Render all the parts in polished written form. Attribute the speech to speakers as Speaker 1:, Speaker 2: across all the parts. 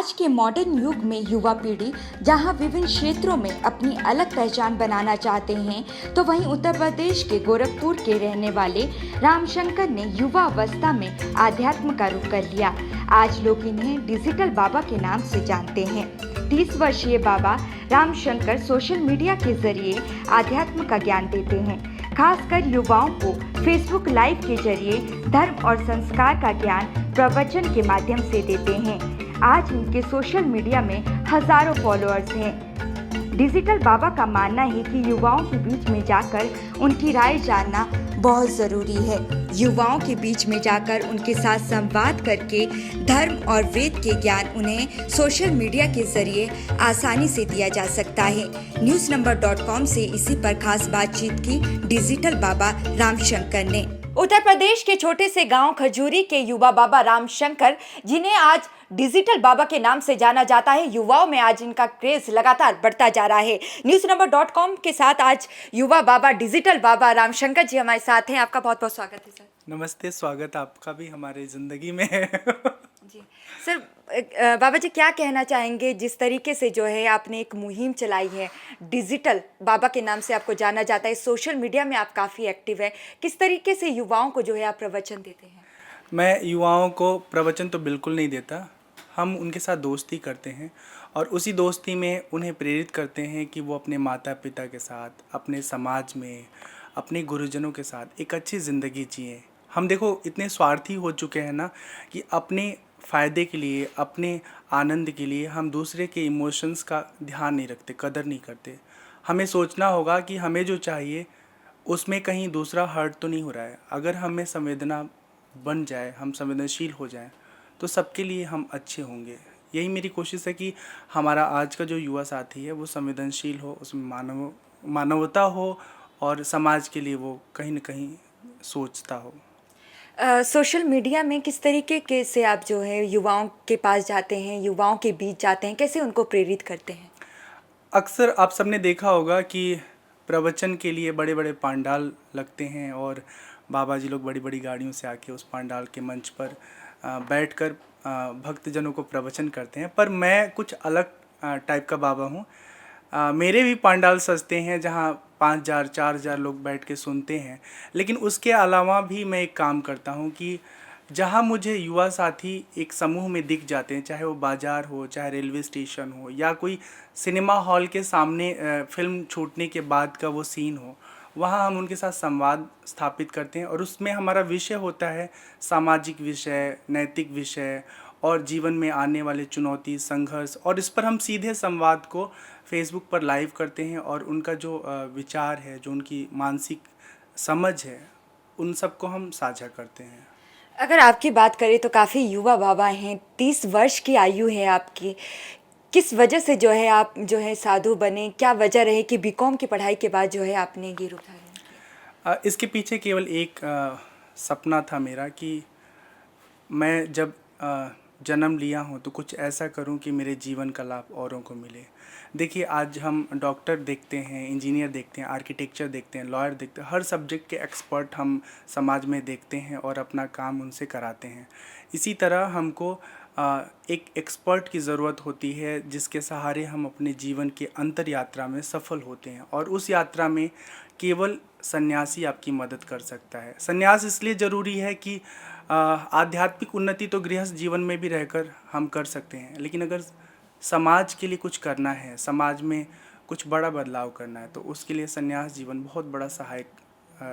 Speaker 1: आज के मॉडर्न युग में युवा पीढ़ी जहां विभिन्न क्षेत्रों में अपनी अलग पहचान बनाना चाहते हैं, तो वहीं उत्तर प्रदेश के गोरखपुर के रहने वाले रामशंकर ने युवा अवस्था में आध्यात्म का रुख कर लिया। आज लोग इन्हें डिजिटल बाबा के नाम से जानते हैं। 30 वर्षीय बाबा रामशंकर सोशल मीडिया के जरिए आध्यात्म का ज्ञान देते हैं। खासकर युवाओं को फेसबुक लाइव के जरिए धर्म और संस्कार का ज्ञान प्रवचन के माध्यम से देते हैं। आज इनके सोशल मीडिया में हजारों फॉलोअर्स हैं। डिजिटल बाबा का मानना है कि युवाओं के बीच में जाकर उनकी राय जानना बहुत ज़रूरी है। युवाओं के बीच में जाकर उनके साथ संवाद करके धर्म और वेद के ज्ञान उन्हें सोशल मीडिया के जरिए आसानी से दिया जा सकता है। newsnumber.com से इसी पर खास बातचीत की डिजिटल बाबा रामशंकर ने। उत्तर प्रदेश के छोटे से गांव खजूरी के युवा बाबा रामशंकर, जिन्हें आज डिजिटल बाबा के नाम से जाना जाता है, युवाओं में आज इनका क्रेज लगातार बढ़ता जा रहा है। newsnumber.com के साथ आज युवा बाबा डिजिटल बाबा रामशंकर जी हमारे साथ हैं। आपका बहुत बहुत स्वागत है सर।
Speaker 2: नमस्ते, स्वागत आपका भी हमारी ज़िंदगी में
Speaker 1: जी सर, बाबा जी क्या कहना चाहेंगे, जिस तरीके से जो है आपने एक मुहिम चलाई है, डिजिटल बाबा के नाम से आपको जाना जाता है, सोशल मीडिया में आप काफ़ी एक्टिव है, किस तरीके से युवाओं को जो है आप प्रवचन देते हैं?
Speaker 2: मैं युवाओं को प्रवचन तो बिल्कुल नहीं देता। हम उनके साथ दोस्ती करते हैं और उसी दोस्ती में उन्हें प्रेरित करते हैं कि वो अपने माता पिता के साथ, अपने समाज में, अपने गुरुजनों के साथ एक अच्छी ज़िंदगी जिएं। हम देखो इतने स्वार्थी हो चुके हैं ना कि अपने फ़ायदे के लिए, अपने आनंद के लिए हम दूसरे के इमोशंस का ध्यान नहीं रखते, कदर नहीं करते। हमें सोचना होगा कि हमें जो चाहिए उसमें कहीं दूसरा हर्ट तो नहीं हो रहा है। अगर हमें संवेदना बन जाए, हम संवेदनशील हो जाएं, तो सबके लिए हम अच्छे होंगे। यही मेरी कोशिश है कि हमारा आज का जो युवा साथी है वो संवेदनशील हो, उसमें मानवता हो और समाज के लिए वो कहीं न कहीं सोचता हो।
Speaker 1: सोशल मीडिया में किस तरीके के से आप जो है युवाओं के पास जाते हैं, युवाओं के बीच जाते हैं, कैसे उनको प्रेरित करते हैं?
Speaker 2: अक्सर आप सबने देखा होगा कि प्रवचन के लिए बड़े बड़े पंडाल लगते हैं और बाबा जी लोग बड़ी बड़ी गाड़ियों से आके उस पंडाल के मंच पर बैठकर भक्तजनों को प्रवचन करते हैं। पर मैं कुछ अलग टाइप का बाबा हूँ। मेरे भी पंडाल सजते हैं जहाँ 5,000 4,000 लोग बैठ के सुनते हैं। लेकिन उसके अलावा भी मैं एक काम करता हूँ कि जहाँ मुझे युवा साथी एक समूह में दिख जाते हैं, चाहे वो बाज़ार हो, चाहे रेलवे स्टेशन हो या कोई सिनेमा हॉल के सामने फिल्म छूटने के बाद का वो सीन हो, वहाँ हम उनके साथ संवाद स्थापित करते हैं और उसमें हमारा विषय होता है सामाजिक विषय, नैतिक विषय और जीवन में आने वाले चुनौती, संघर्ष, और इस पर हम सीधे संवाद को फेसबुक पर लाइव करते हैं और उनका जो विचार है, जो उनकी मानसिक समझ है, उन सबको हम साझा करते हैं।
Speaker 1: अगर आपकी बात करें तो काफ़ी युवा बाबा हैं, 30 वर्ष की आयु है आपकी। किस वजह से जो है आप जो है साधु बने? क्या वजह रही कि बीकॉम की पढ़ाई के बाद जो है आपने ये रूप धारण किया?
Speaker 2: इसके पीछे केवल एक सपना था मेरा कि मैं जब जन्म लिया हूँ तो कुछ ऐसा करूँ कि मेरे जीवन का लाभ औरों को मिले। देखिए, आज हम डॉक्टर देखते हैं, इंजीनियर देखते हैं, आर्किटेक्चर देखते हैं, लॉयर देखते हैं, हर सब्जेक्ट के एक्सपर्ट हम समाज में देखते हैं और अपना काम उनसे कराते हैं। इसी तरह हमको एक एक्सपर्ट की ज़रूरत होती है जिसके सहारे हम अपने जीवन के अंतर यात्रा में सफल होते हैं, और उस यात्रा में केवल सन्यासी आपकी मदद कर सकता है। सन्यास इसलिए ज़रूरी है कि आध्यात्मिक उन्नति तो गृहस्थ जीवन में भी रहकर हम कर सकते हैं, लेकिन अगर समाज के लिए कुछ करना है, समाज में कुछ बड़ा बदलाव करना है, तो उसके लिए सन्यास जीवन बहुत बड़ा सहायक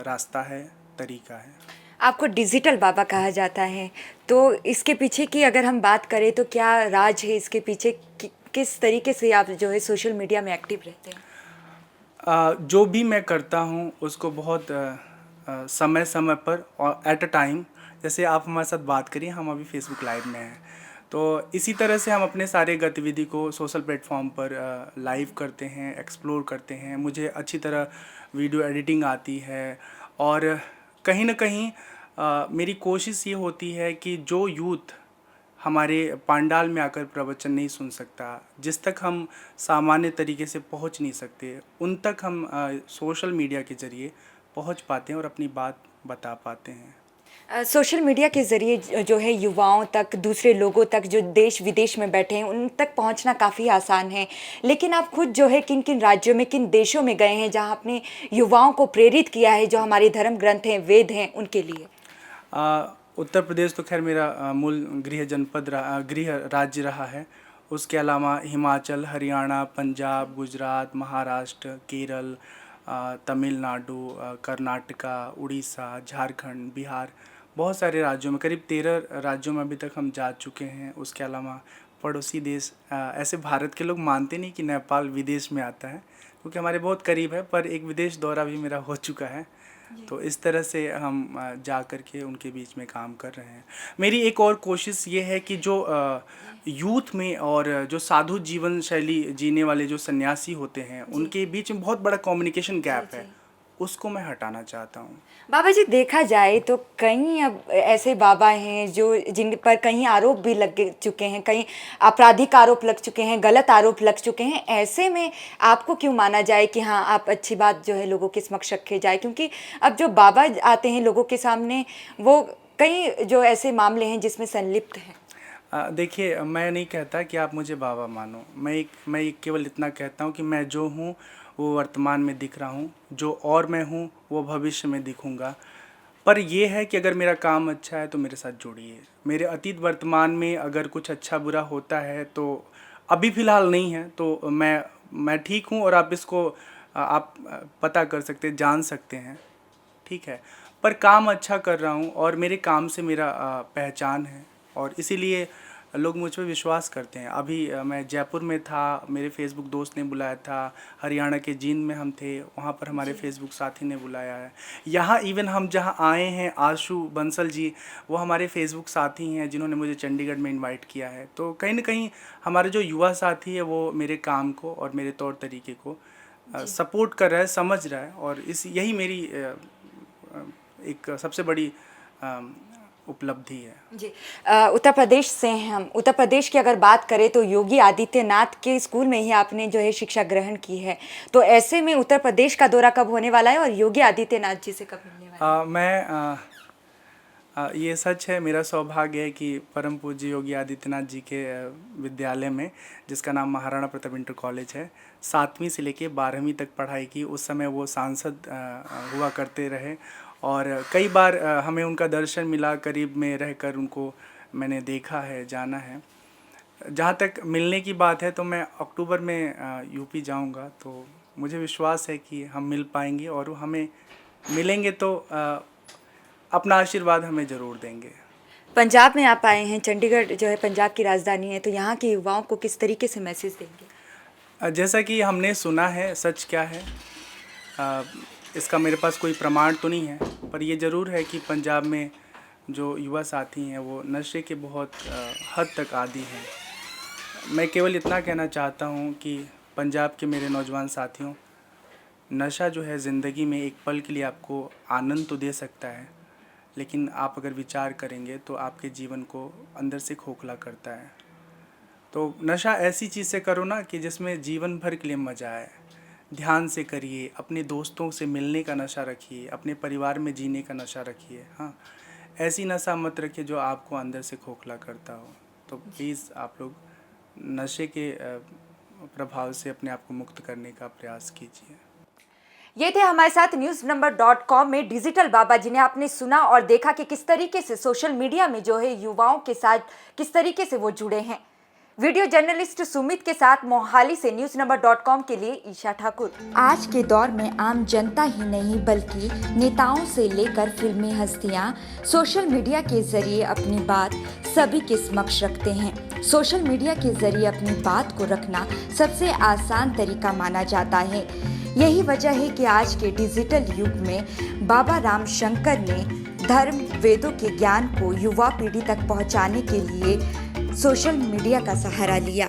Speaker 2: रास्ता है, तरीका है।
Speaker 1: आपको डिजिटल बाबा कहा जाता है, तो इसके पीछे की अगर हम बात करें तो क्या राज है इसके पीछे? किस तरीके से आप जो है सोशल मीडिया में एक्टिव रहते हैं?
Speaker 2: जो भी मैं करता हूँ उसको बहुत समय समय पर और एट अ टाइम, जैसे आप हमारे साथ बात करिए, हम अभी फेसबुक लाइव में हैं, तो इसी तरह से हम अपने सारे गतिविधि को सोशल प्लेटफॉर्म पर लाइव करते हैं, एक्सप्लोर करते हैं। मुझे अच्छी तरह वीडियो एडिटिंग आती है और कहीं ना कहीं मेरी कोशिश ये होती है कि जो यूथ हमारे पंडाल में आकर प्रवचन नहीं सुन सकता, जिस तक हम सामान्य तरीके से पहुंच नहीं सकते, उन तक हम सोशल मीडिया के ज़रिए पहुंच पाते हैं और अपनी बात बता पाते हैं।
Speaker 1: सोशल मीडिया के ज़रिए जो है युवाओं तक, दूसरे लोगों तक जो देश विदेश में बैठे हैं उन तक पहुंचना काफ़ी आसान है, लेकिन आप खुद जो है किन किन राज्यों में, किन देशों में गए हैं जहां अपने युवाओं को प्रेरित किया है, जो हमारे धर्म ग्रंथ हैं, वेद हैं, उनके लिए?
Speaker 2: उत्तर प्रदेश तो खैर मेरा मूल गृह राज्य रहा है। उसके अलावा हिमाचल, हरियाणा, पंजाब, गुजरात, महाराष्ट्र, केरल, तमिलनाडु, कर्नाटका, उड़ीसा, झारखंड, बिहार, बहुत सारे राज्यों में, करीब 13 राज्यों में अभी तक हम जा चुके हैं। उसके अलावा पड़ोसी देश, ऐसे भारत के लोग मानते नहीं कि नेपाल विदेश में आता है, क्योंकि हमारे बहुत करीब है, पर एक विदेश दौरा भी मेरा हो चुका है। तो इस तरह से हम जा कर के उनके बीच में काम कर रहे हैं। मेरी एक और कोशिश ये है कि जो यूथ में और जो साधु जीवन शैली जीने वाले जो सन्यासी होते हैं उनके बीच में बहुत बड़ा कम्युनिकेशन गैप है, उसको मैं हटाना चाहता हूँ।
Speaker 1: बाबा जी, देखा जाए तो कई अब ऐसे बाबा हैं जो जिन पर कई आरोप भी लग चुके हैं, कई आपराधिक आरोप लग चुके हैं, गलत आरोप लग चुके हैं। ऐसे में आपको क्यों माना जाए कि हाँ, आप अच्छी बात जो है लोगों के समक्ष रखे जाए? क्योंकि अब जो बाबा आते हैं लोगों के सामने, वो कई जो ऐसे मामले हैं जिसमें संलिप्त हैं।
Speaker 2: देखिए, मैं नहीं कहता कि आप मुझे बाबा मानो। मैं केवल इतना कहता हूँ कि मैं जो हूँ वो वर्तमान में दिख रहा हूँ, जो और मैं हूँ वो भविष्य में दिखूँगा। पर ये है कि अगर मेरा काम अच्छा है तो मेरे साथ जुड़िए। मेरे अतीत वर्तमान में अगर कुछ अच्छा बुरा होता है तो अभी फ़िलहाल नहीं है, तो मैं ठीक हूँ और आप इसको आप पता कर सकते हैं, जान सकते हैं, ठीक है। पर काम अच्छा कर रहा हूँ और मेरे काम से मेरा पहचान है और इसीलिए लोग मुझ पर विश्वास करते हैं। अभी मैं जयपुर में था, मेरे फेसबुक दोस्त ने बुलाया था। हरियाणा के जींद में हम थे, वहाँ पर हमारे फेसबुक साथी ने बुलाया है। यहाँ इवन हम जहाँ आए हैं, आशु बंसल जी, वो हमारे फेसबुक साथी हैं जिन्होंने मुझे चंडीगढ़ में इनवाइट किया है। तो कहीं ना कहीं हमारे जो युवा साथी है वो मेरे काम को और मेरे तौर तरीके को सपोर्ट कर रहा है, समझ रहा है, और यही मेरी एक सबसे बड़ी उपलब्धि है।
Speaker 1: जी, उत्तर प्रदेश से हैं हम। उत्तर प्रदेश की अगर बात करें तो योगी आदित्यनाथ के स्कूल में ही आपने जो है शिक्षा ग्रहण की है, तो ऐसे में उत्तर प्रदेश का दौरा कब होने वाला है और योगी आदित्यनाथ जी से कब मिलने वाला है?
Speaker 2: ये सच है, मेरा सौभाग्य है कि परम पूज्य योगी आदित्यनाथ जी के विद्यालय में, जिसका नाम महाराणा प्रताप इंटर कॉलेज है, 7वीं से लेके 12वीं तक पढ़ाई की। उस समय वो सांसद हुआ करते रहे और कई बार हमें उनका दर्शन मिला, करीब में रहकर उनको मैंने देखा है, जाना है। जहाँ तक मिलने की बात है तो मैं अक्टूबर में यूपी जाऊँगा, तो मुझे विश्वास है कि हम मिल पाएंगे और हमें मिलेंगे तो अपना आशीर्वाद हमें ज़रूर देंगे।
Speaker 1: पंजाब में आप आए हैं, चंडीगढ़ जो है पंजाब की राजधानी है, तो यहाँ के युवाओं को किस तरीके से मैसेज देंगे?
Speaker 2: जैसा कि हमने सुना है, सच क्या है इसका मेरे पास कोई प्रमाण तो नहीं है, पर ये ज़रूर है कि पंजाब में जो युवा साथी हैं वो नशे के बहुत हद तक आदी हैं। मैं केवल इतना कहना चाहता हूँ कि पंजाब के मेरे नौजवान साथियों, नशा जो है ज़िंदगी में एक पल के लिए आपको आनंद तो दे सकता है, लेकिन आप अगर विचार करेंगे तो आपके जीवन को अंदर से खोखला करता है। तो नशा ऐसी चीज़ से करो ना कि जिसमें जीवन भर के लिए मज़ा आए। ध्यान से करिए, अपने दोस्तों से मिलने का नशा रखिए, अपने परिवार में जीने का नशा रखिए। हाँ, ऐसी नशा मत रखिए जो आपको अंदर से खोखला करता हो। तो प्लीज़ आप लोग नशे के प्रभाव से अपने आप को मुक्त करने का प्रयास कीजिए।
Speaker 1: ये थे हमारे साथ newsnumber.com में डिजिटल बाबा, जिन्हें आपने सुना और देखा कि किस तरीके से सोशल मीडिया में जो है युवाओं के साथ किस तरीके से वो जुड़े हैं। वीडियो जर्नलिस्ट सुमित के साथ मोहाली से newsnumber.com के लिए ईशा ठाकुर। आज के दौर में आम जनता ही नहीं बल्कि नेताओं से लेकर फिल्मी हस्तियां सोशल मीडिया के जरिए अपनी बात सभी के समक्ष रखते हैं। सोशल मीडिया के जरिए अपनी बात को रखना सबसे आसान तरीका माना जाता है। यही वजह है कि आज के डिजिटल युग में बाबा रामशंकर ने धर्म वेदों के ज्ञान को युवा पीढ़ी तक पहुंचाने के लिए सोशल मीडिया का सहारा लिया।